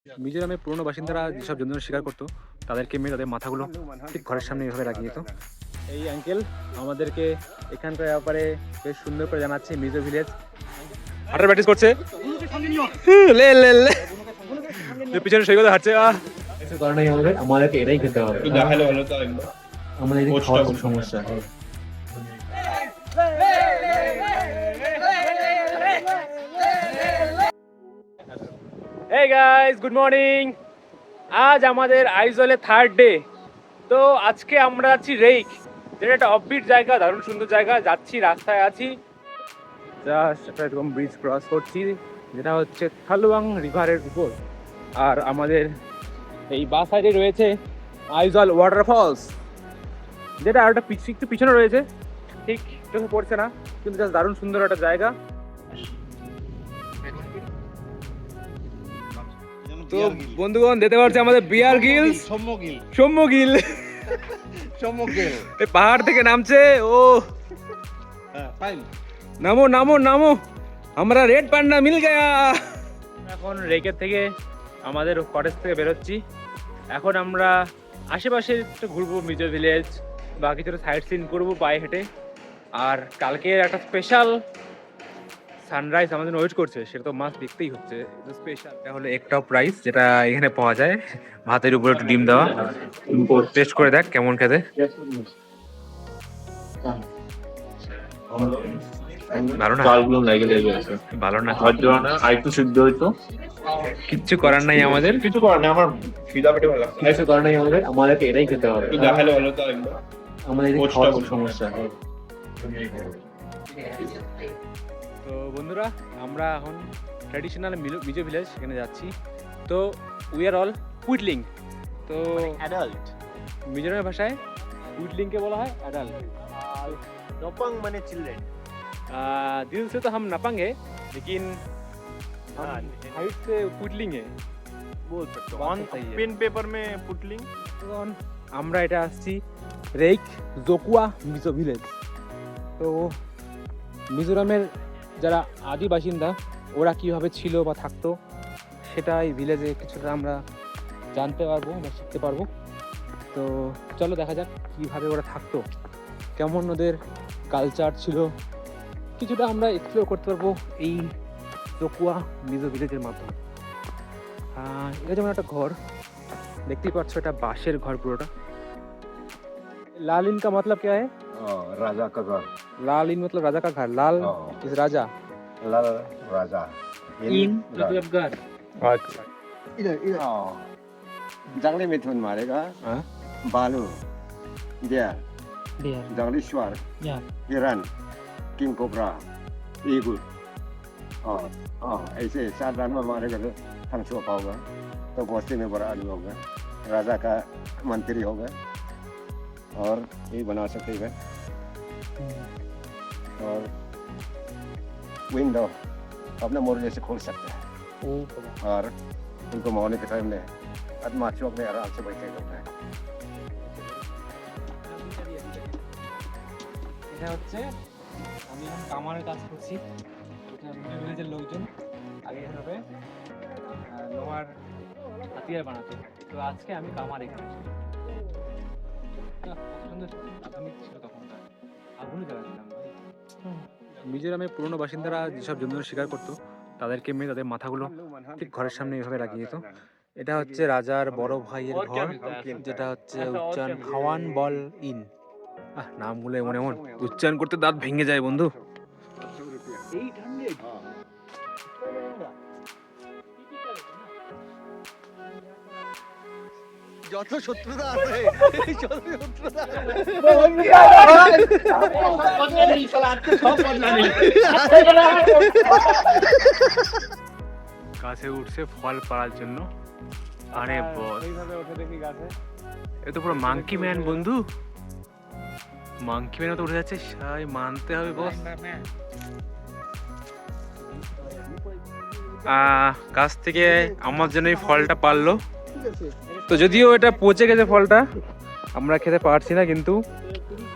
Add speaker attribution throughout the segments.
Speaker 1: মিজোরামের পুরনো বাসিন্দারা যেসব জন্তু শিকার করতো তাদেরকে মেরে তাদের মাথাগুলো ঠিক ঘরের সামনে এইভাবে লাগিয়ে দিত। এই আঙ্কেল আমাদেরকে এখানকার ব্যাপারে বেশ সুন্দর করে জানাচ্ছে। মিজো ভিলেজ হাঁটার প্র্যাকটিস করছে। লে লে লে পিছনে সৈকত হাঁটছে। কিছু কারণে আমাদেরকে এটাই খেতে হবে।
Speaker 2: দেখালে ভালো তো
Speaker 1: আমাদের এদিকে খাওয়ার খুব সমস্যা। Hey guys, good morning. আজ আমাদের আইজলে থার্ড ডে। তো আজকে আমরা আছি রেইক, যেটা একটা অফবিট জায়গা, দারুণ সুন্দর জায়গা। যাচ্ছি, রাস্তায় আছি, জাস্ট একটা এরকম ব্রিজ ক্রস করছি যেটা হচ্ছে থালুয়াং রিভারের উপর। আর আমাদের এই বা সাইডে রয়েছে আইজল ওয়াটারফলস, যেটা আর একটা একটু পিছনে রয়েছে, ঠিক চোখে পড়ছে না, কিন্তু জাস্ট দারুণ সুন্দর একটা জায়গা। তো বন্ধুগণ দেখতে পাচ্ছি আমাদের বিয়ার গিলস, সৌম্য গিল এই পাহাড় থেকে নামছে। ও নামো নামো নামো, আমরা রেড পান্ডা মিল গয়া। এখন রেকের থেকে আমাদের কটেজ থেকে বেরোচ্ছি। এখন আমরা আশেপাশে একটু ঘুরবো, মিজো ভিলেজ বা কিছুটা সাইট সিন করবো পায়ে হেঁটে। আর কালকে একটা স্পেশাল সানরাইজ আমাদের ওয়েট করছে, সেটা তো মাছ দেখতেই হচ্ছে। স্পেশাল এটা হলো এক টপ রাইস, যেটা এখানে পাওয়া যায়, ভাতের উপরে একটু ডিম দেওয়া। টেস্ট করে দেখ কেমন খেতে। ভালো না,
Speaker 2: চালগুলো লেগে লেগে আছে,
Speaker 1: ভালো না,
Speaker 2: আরেকটু সিদ্ধ হইতো।
Speaker 1: কিচ্ছু করার নাই আমাদের,
Speaker 2: কিছু করার নেই, আমার খিদা পেটে ভালো লাগছে।
Speaker 1: কিছু করার নাই আমাদের, আমাদেরকে এটাই খেতে হবে।
Speaker 2: একটু দেখালে ভালো তো
Speaker 1: আমাদের এদিকে খাওয়ার খুব সমস্যা। তো বন্ধুরা, আমরা এখন ট্র্যাডিশনাল মিজো ভিলেজ সেখানে যাচ্ছি। তো উই আর অল কুইটলিং। তো
Speaker 3: অ্যাডাল্ট,
Speaker 1: মিজোরামের ভাষায় কুইটলিংকে বলা হয় অ্যাডাল্ট।
Speaker 3: আর নপাং মানে চিলড্রেন।
Speaker 1: दिल से तो हम नपंग है, लेकिन हाइट से कुडलिंग है
Speaker 3: बोल सकते हो।
Speaker 1: बात
Speaker 3: ऑन
Speaker 1: तो सही है।
Speaker 3: पेन पेपर में पुटलिंग।
Speaker 1: তখন আমরা এটা আসছি রেইক জোকুয়া মিজো ভিলেজ। তো মিজোরামের যারা আদি বাসিন্দা ওরা কীভাবে ছিল বা থাকতো সেটা এই ভিলেজে কিছুটা আমরা জানতে পারবো বা শিখতে পারবো। তো চলো দেখা যাক কীভাবে ওরা থাকতো, কেমন ওদের কালচার ছিল, কিছুটা আমরা এক্সপ্লোর করতে পারবো এই জোকুয়া মিজো ভিলেজের মাধ্যমে। এটা যেমন একটা ঘর দেখতেই পাচ্ছ, এটা বাঁশের ঘর পুরোটা। लाल इन का मतलब क्या है?
Speaker 4: राजा का घर।
Speaker 1: लाल इन मतलब राजा का घर, लाल इज राजा,
Speaker 4: लाल राजा।
Speaker 1: इन मतलब घर।
Speaker 2: अच्छा,
Speaker 4: इधर इधर जंगली मिथुन मारेगा।
Speaker 1: हाँ?
Speaker 4: बालू, डियर,
Speaker 1: डियर,
Speaker 4: जंगली श्वार,
Speaker 1: या
Speaker 4: हिरन, किंग कोबरा, ईगल। ऐसे 7 रन में मारेगा तो हम छो पाओगे, तो बस्ती में बड़ा आदमी होगा, राजा का मंत्री होगा, और ये बना सकते हैं। और विंडो अपने मोर्चे से खोल सकते हैं, और उनको मौनी के टाइम में आत्मा चौक में आराम से बैठे रहते हैं।
Speaker 1: এটা হচ্ছে আমি এখন কামারের কাজ করছি। এটা মিজো ভিলেজের লোকজন আগে এভাবে লোহার হাতিয়ার বানাতো, তো আজকে আমি কামার এখানে মিজোরামের পুরনো বাসিন্দারা যেসব জন্তু শিকার করতো তাদেরকে মেরে তাদের মাথাগুলো ঠিক ঘরের সামনে এইভাবে লাগিয়ে দিত। এটা হচ্ছে রাজার বড় ভাইয়ের ঘর, যেটা হচ্ছে উচ্চারণ খাওয়ান বল ইন। নামগুলো এমন এমন উচ্চারণ করতে দাঁত ভেঙে যায় বন্ধু।
Speaker 3: যত শত্রুতা আছে, যত শত্রুতা
Speaker 1: গাছে উঠছে ফল পাড়ার জন্য। আরে বস, এইভাবে ওঠে দেখি গাছে। এ তো পুরো মাঙ্কি ম্যান বন্ধু, মাঙ্কি ম্যান তো উঠে যাচ্ছে, সাই মানতে হবে বস। গাছ থেকে আমার জন্য এই ফলটা পারলো, তো যদিও এটা পচে গেছে ফলটা, আমরা খেতে পারছি না, কিন্তু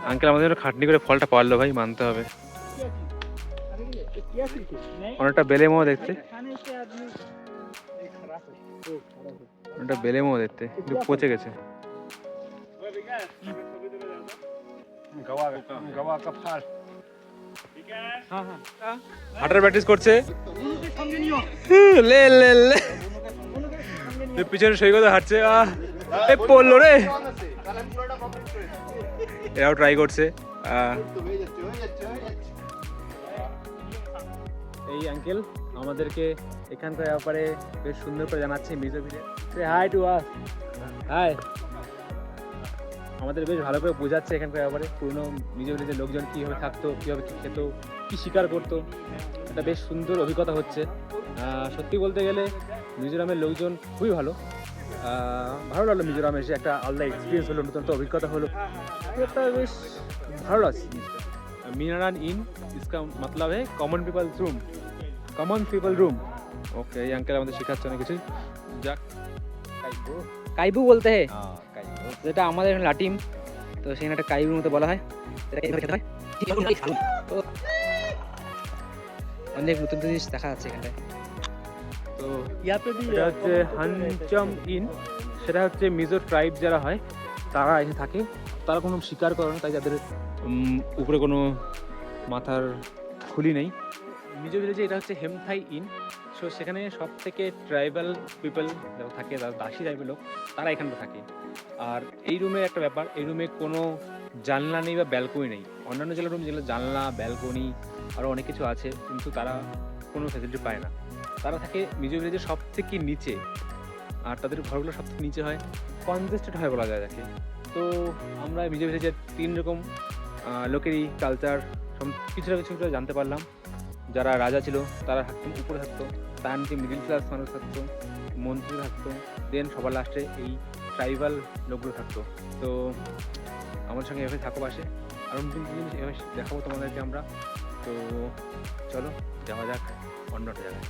Speaker 1: আঙ্কেল আমাদের জন্য খাটনি করে ফলটা পারলো, ভাই মানতে হবে। অনেকটা বেলে মো দেখতে। ওটা বেলেমো দেখতে কিন্তু পচে গেছে।
Speaker 4: गवा का फाल
Speaker 1: হাঁটার প্র্যাকটিস করছে। লে লে লে পিছনে সৈকত হাঁটছে। এ পড়লো রে। এরাও ট্রাই করছে। এই আঙ্কেল আমাদেরকে এখানকার ব্যাপারে বেশ সুন্দর করে জানাচ্ছে Mizo village. Hi to us. Hi. আমাদের বেশ ভালো করে বোঝাচ্ছে এখানকার ব্যাপারে পুরনো মিজো ভিলেজের লোকজন কীভাবে থাকতো, কীভাবে কী খেত, কী শিকার করতো। এটা বেশ সুন্দর অভিজ্ঞতা হচ্ছে। সত্যি বলতে গেলে মিজোরামের লোকজন খুবই ভালো। ভালো লাগলো মিজোরামে এসে, একটা আলাদা এক্সপিরিয়েন্স হলো, নতুন একটা অভিজ্ঞতা হলো। এটা বেশ ভালো লাগছে। মিনারান ইন इसका मतलब है common peoples room, common people room. Okay, এই আঙ্কেল আমাদের শেখাচ্ছে অনেক কিছু। যাক, কাইবু বলতে হয়, যেটা আমাদের এখানে লাটিম, তো সেখানে একটা কাইবুর মতো বলা হয়। এটাকে এইভাবে খেতে হয়। অনেক নতুন জিনিস দেখা যাচ্ছে এখানে। তো এটা হচ্ছে হানচম ইন, সেটা হচ্ছে মিজো ট্রাইব যারা হয় তারা এখানে থাকে। তারা কোনো শিকার করে না, তাই তাদের উপরে কোনো মাথার খুলি নেই। মিজো ভিলেজে এটা হচ্ছে হেমথাই ইন। সো সেখানে সব থেকে ট্রাইবাল পিপল যারা থাকে, যারা দাসী টাইপের লোক, তারা এখানটা থাকে। আর এই রুমের একটা ব্যাপার, এই রুমে কোনো জানলা নেই বা ব্যালকনি নেই। অন্যান্য জেলার রুম যেগুলো জানলা, ব্যালকনি আরও অনেক কিছু আছে, কিন্তু তারা কোনো ফ্যাসিলিটি পায় না। তারা থাকে মিজো ভিলেজের সব থেকে নিচে, আর তাদের ঘরগুলো সব থেকে নিচে হয়, কনজেস্টেড হয় বলা যায় তাকে। তো আমরা মিজো ভিলেজের 3 রকম লোকেরই কালচার কিছুটা কিছুটা জানতে পারলাম। যারা রাজা ছিল তারা থাকতো উপরে থাকতো, তার নিচে মিডিল ক্লাস মানুষ থাকতো, মন্ত্রী থাকতো, দেন সবার লাস্টে এই ট্রাইবাল লোকগুলো থাকতো। তো আমার সঙ্গে এভাবে থাকো পাশে, আরও নতুন জিনিস এভাবে দেখাবো তোমাদেরকে আমরা। তো চলো যাওয়া যাক অন্য একটা জায়গায়।